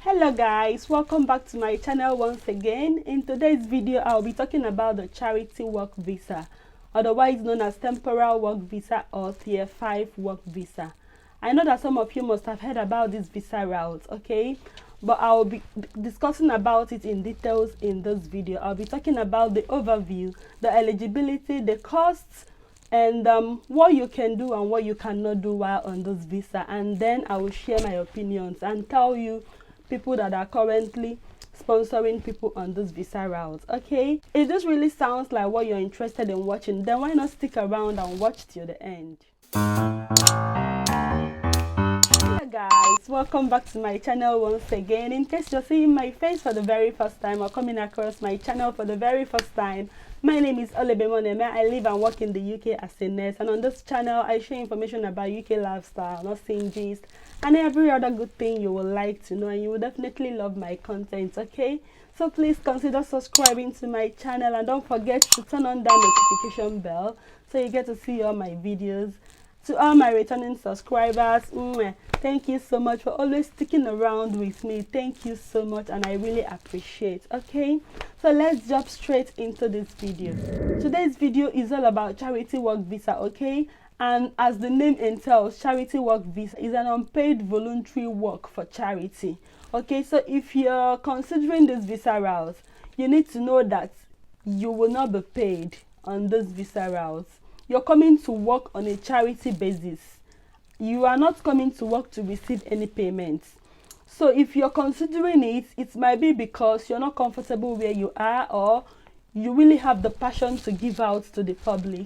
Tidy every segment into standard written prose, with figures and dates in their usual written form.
Hello guys, welcome back to my channel once again. In today's video I'll be talking about the charity work visa, otherwise known as temporal work visa or tier 5 work visa. I know that some of you must have heard about this visa route, okay, but I'll be discussing about it in details in this video. I'll be talking about the overview, the eligibility, the costs, and what you can do and what you cannot do while on this visa, and then I will share my opinions and tell you people that are currently sponsoring people on this visa route. Okay, if this really sounds like what you're interested in watching, then why not stick around and watch till the end. Hello guys, welcome back to my channel once again. In case you're seeing my face for the very first time or coming across my channel for the very first time, my name is Muoneme. I live and work in the UK as a nurse, and on this channel I share information about UK lifestyle, nursing gist, and every other good thing you would like to know, and you will definitely love my content. Okay, so please consider subscribing to my channel and don't forget to turn on that notification bell so you get to see all my videos. To all my returning subscribers, thank you so much for always sticking around with me. Thank you so much, and I really appreciate. Okay, so let's jump straight into this video. Today's video is all about charity work visa, okay? And as the name entails, charity work visa is an unpaid voluntary work for charity. Okay, so if you're considering this visa route, you need to know that you will not be paid on this visa route. You're coming to work on a charity basis. You are not coming to work to receive any payments. So if you're considering it, it might be because you're not comfortable where you are, or you really have the passion to give out to the public.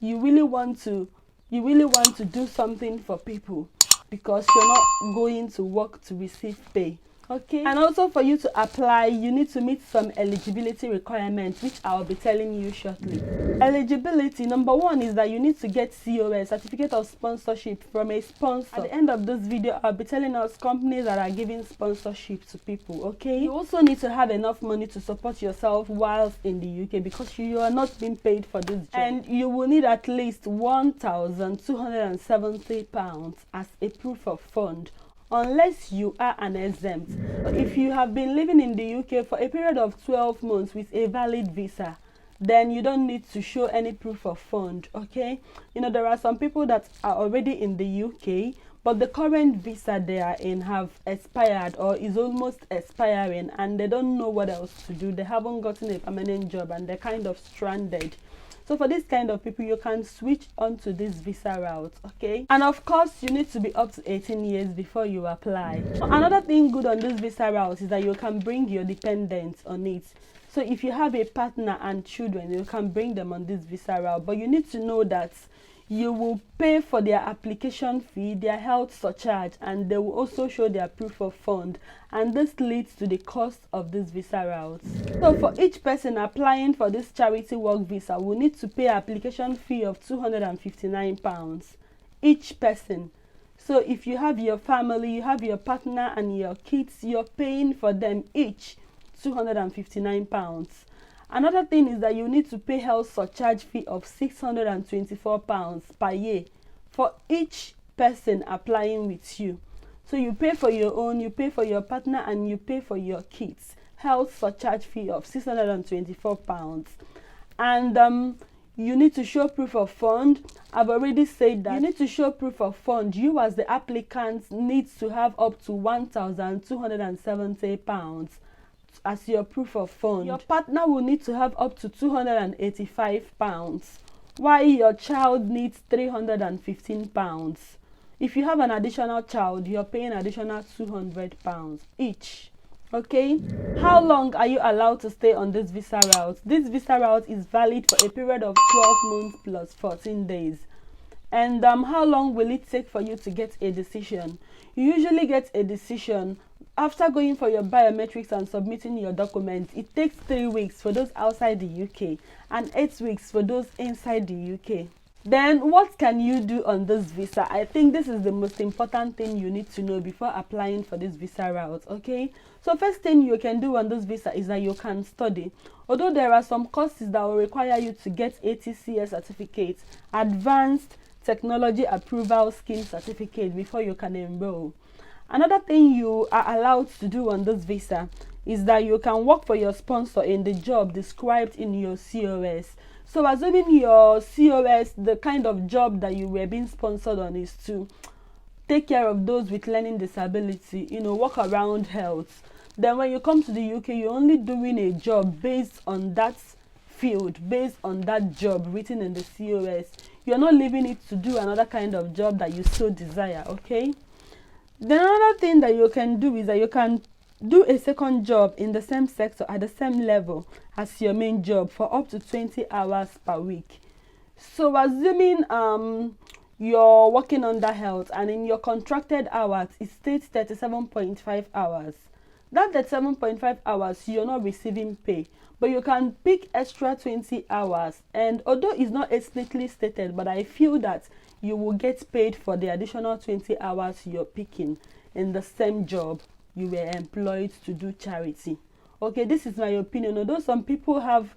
You really want to do something for people because you're not going to work to receive pay. Okay, and also for you to apply, you need to meet some eligibility requirements, which I'll be telling you shortly. Eligibility, number one, is that you need to get COS, certificate of sponsorship, from a sponsor. At the end of this video, I'll be telling us companies that are giving sponsorship to people. Okay, you also need to have enough money to support yourself whilst in the UK because you are not being paid for this job, and you will need at least £1,270 as a proof of fund, unless you are an exempt. If you have been living in the UK for a period of 12 months with a valid visa, then you don't need to show any proof of fund. Okay, you know, there are some people that are already in the UK, but the current visa they are in have expired or is almost expiring, and they don't know what else to do. They haven't gotten a permanent job and they're kind of stranded. So for this kind of people, you can switch onto this visa route, okay? And of course, you need to be up to 18 years before you apply. Another thing good on this visa route is that you can bring your dependents on it. So if you have a partner and children, you can bring them on this visa route. But you need to know that you will pay for their application fee, their health surcharge, and they will also show their proof of fund, and this leads to the cost of this visa route. So for each person applying for this charity work visa, will need to pay application fee of £259 each person. So if you have your family, you have your partner and your kids, you're paying for them each £259. Another thing is that you need to pay health surcharge fee of £624 per year for each person applying with you. So you pay for your own, you pay for your partner, and you pay for your kids. Health surcharge fee of £624. And you need to show proof of fund. I've already said that you need to show proof of fund. You as the applicant needs to have up to £1,270 as your proof of fund. Your partner will need to have up to £285, while your child needs £315. If you have an additional child, you're paying additional £200 each. Okay, how long are you allowed to stay on this visa route? This visa route is valid for a period of 12 months plus 14 days. And how long will it take for you to get a decision? You usually get a decision after going for your biometrics and submitting your documents. It takes 3 weeks for those outside the UK and 8 weeks for those inside the UK. Then what can you do on this visa? I think this is the most important thing you need to know before applying for this visa route. Okay, so first thing you can do on this visa is that you can study. Although there are some courses that will require you to get ATCS certificate, Advanced Technology Approval Scheme certificate, before you can enroll. Another thing you are allowed to do on this visa is that you can work for your sponsor in the job described in your COS. So assuming your COS, the kind of job that you were being sponsored on is to take care of those with learning disability, work around health. Then when you come to the UK, you're only doing a job based on that field, based on that job written in the COS. You're not leaving it to do another kind of job that you so desire, okay? Then another thing that you can do is that you can do a second job in the same sector at the same level as your main job for up to 20 hours per week. So assuming you're working under health and in your contracted hours it states 37.5 hours. That 37.5 hours you're not receiving pay, but you can pick extra 20 hours, and although it's not explicitly stated, but I feel that you will get paid for the additional 20 hours you're picking in the same job you were employed to do charity. Okay, this is my opinion, although some people have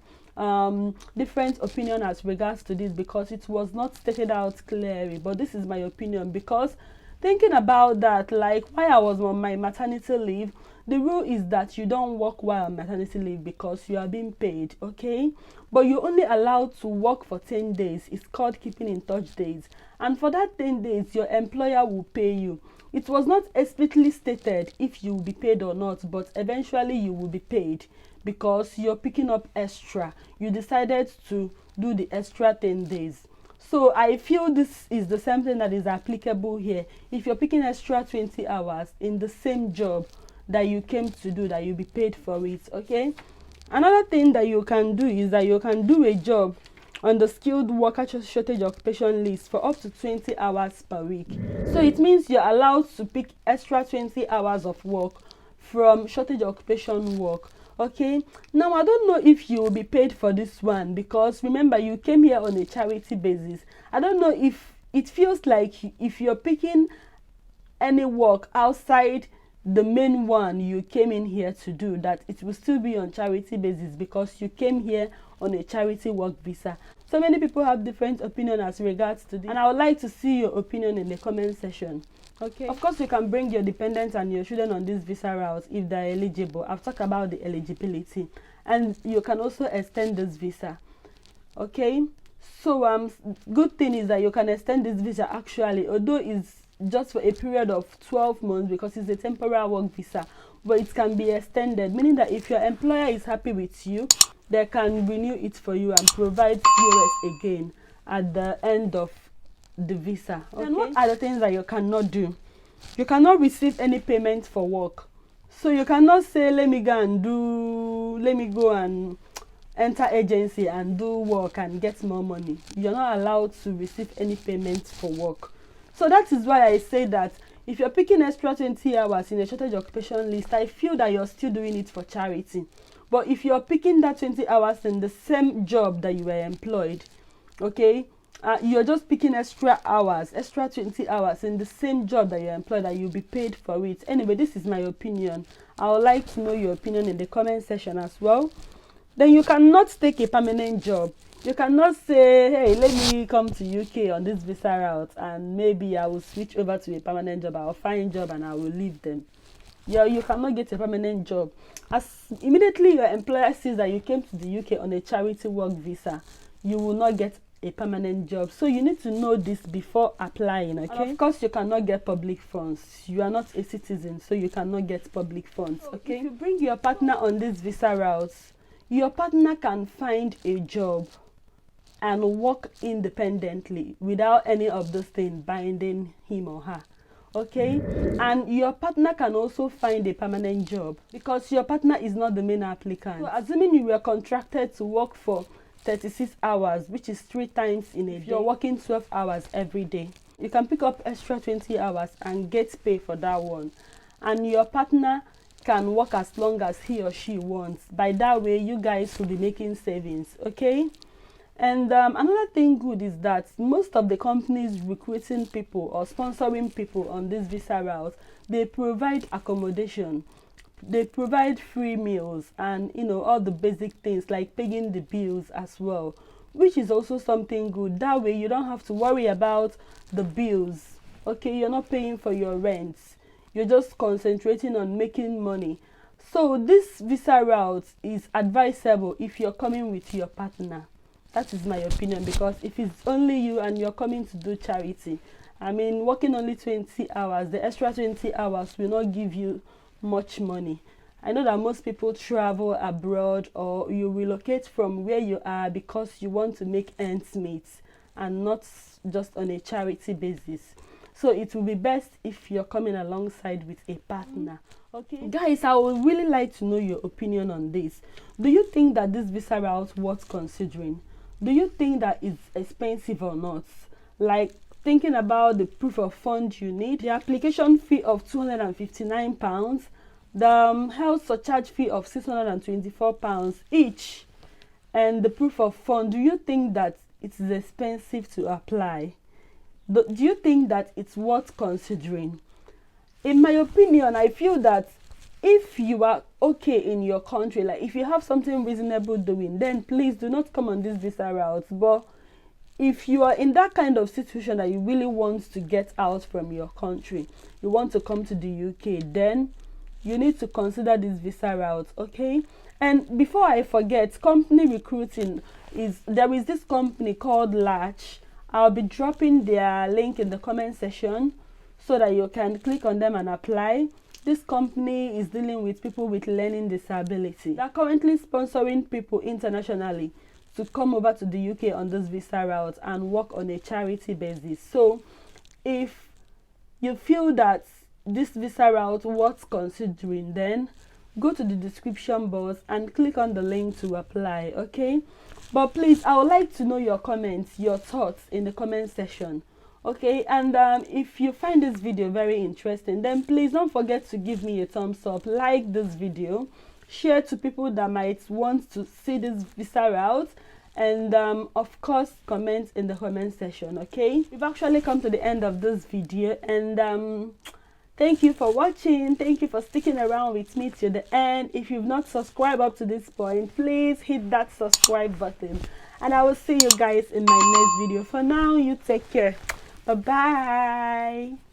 different opinion as regards to this because it was not stated out clearly, but this is my opinion. Because thinking about that, like while I was on my maternity leave, the rule is that you don't work while on maternity leave because you are being paid, okay? But you're only allowed to work for 10 days. It's called keeping in touch days. And for that 10 days, your employer will pay you. It was not explicitly stated if you will be paid or not, but eventually you will be paid because you're picking up extra. You decided to do the extra 10 days. So I feel this is the same thing that is applicable here. If you're picking extra 20 hours in the same job that you came to do, that you'll be paid for it, okay? Another thing that you can do is that you can do a job on the skilled worker shortage occupation list for up to 20 hours per week. So it means you're allowed to pick extra 20 hours of work from shortage occupation work, okay? Now I don't know if you will be paid for this one because remember you came here on a charity basis. I don't know if it feels like if you're picking any work outside the main one you came in here to do, that it will still be on charity basis because you came here on a charity work visa. So many people have different opinion as regards to this, and I would like to see your opinion in the comment section. Okay, of course you can bring your dependents and your children on this visa route if they're eligible. I've talked about the eligibility, and you can also extend this visa, okay? So good thing is that you can extend this visa actually, although it's just for a period of 12 months because it's a temporary work visa, but it can be extended, meaning that if your employer is happy with you, they can renew it for you and provide COS again at the end of the visa. Okay? And what are the things that you cannot do? You cannot receive any payment for work. So you cannot say, let me go and enter agency and do work and get more money. You're not allowed to receive any payment for work. So that is why I say that if you're picking extra 20 hours in a shortage occupation list, I feel that you're still doing it for charity. But if you're picking that 20 hours in the same job that you were employed, okay, you're just picking extra hours, extra 20 hours in the same job that you're employed, that you'll be paid for it. Anyway, this is my opinion. I would like to know your opinion in the comment section as well. Then you cannot take a permanent job. You cannot say, hey, let me come to UK on this visa route and maybe I will switch over to a permanent job. I'll find a job and I will leave them. You cannot get a permanent job. As immediately your employer sees that you came to the UK on a charity work visa, you will not get a permanent job. So you need to know this before applying, okay? And of course, you cannot get public funds. You are not a citizen, so you cannot get public funds, okay? If you bring your partner on this visa route, your partner can find a job and work independently without any of those things binding him or her, okay? And your partner can also find a permanent job because your partner is not the main applicant. So assuming you were contracted to work for 36 hours, which is 3 times in a day, you're working 12 hours every day, you can pick up extra 20 hours and get paid for that one. And your partner can work as long as he or she wants. By that way, you guys will be making savings, okay? And another thing good is that most of the companies recruiting people or sponsoring people on this visa route, they provide accommodation, they provide free meals, and all the basic things like paying the bills as well, which is also something good. That way you don't have to worry about the bills, okay? You're not paying for your rent, you're just concentrating on making money. So this visa route is advisable if you're coming with your partner. That is my opinion, because if it's only you and you're coming to do charity, I mean, working only 20 hours, the extra 20 hours will not give you much money. I know that most people travel abroad or you relocate from where you are because you want to make ends meet and not just on a charity basis. So it will be best if you're coming alongside with a partner. Okay, guys, I would really like to know your opinion on this. Do you think that this visa route worth considering? Do you think that it's expensive or not? Like, thinking about the proof of fund you need, the application fee of £259, the health surcharge fee of £624 each, and the proof of fund, do you think that it is expensive to apply? Do you think that it's worth considering? In my opinion, I feel that if you are okay in your country, like if you have something reasonable doing, then please do not come on this visa route. But if you are in that kind of situation that you really want to get out from your country, you want to come to the UK, then you need to consider this visa route. Okay, and before I forget, company recruiting there is this company called Latch. I'll be dropping their link in the comment section so that you can click on them and apply. This company is dealing with people with learning disability. They're currently sponsoring people internationally to come over to the UK on this visa route and work on a charity basis. So if you feel that this visa route worth considering, then go to the description box and click on the link to apply. Okay, but please, I would like to know your comments, your thoughts in the comment section. Okay, and if you find this video very interesting, then please don't forget to give me a thumbs up, like this video, share to people that might want to see this visa route, and of course comment in the comment section. Okay, we've actually come to the end of this video, and thank you for watching. Thank you for sticking around with me till the end. If you've not subscribed up to this point, please hit that subscribe button, and I will see you guys in my next video. For now, you take care. Bye bye.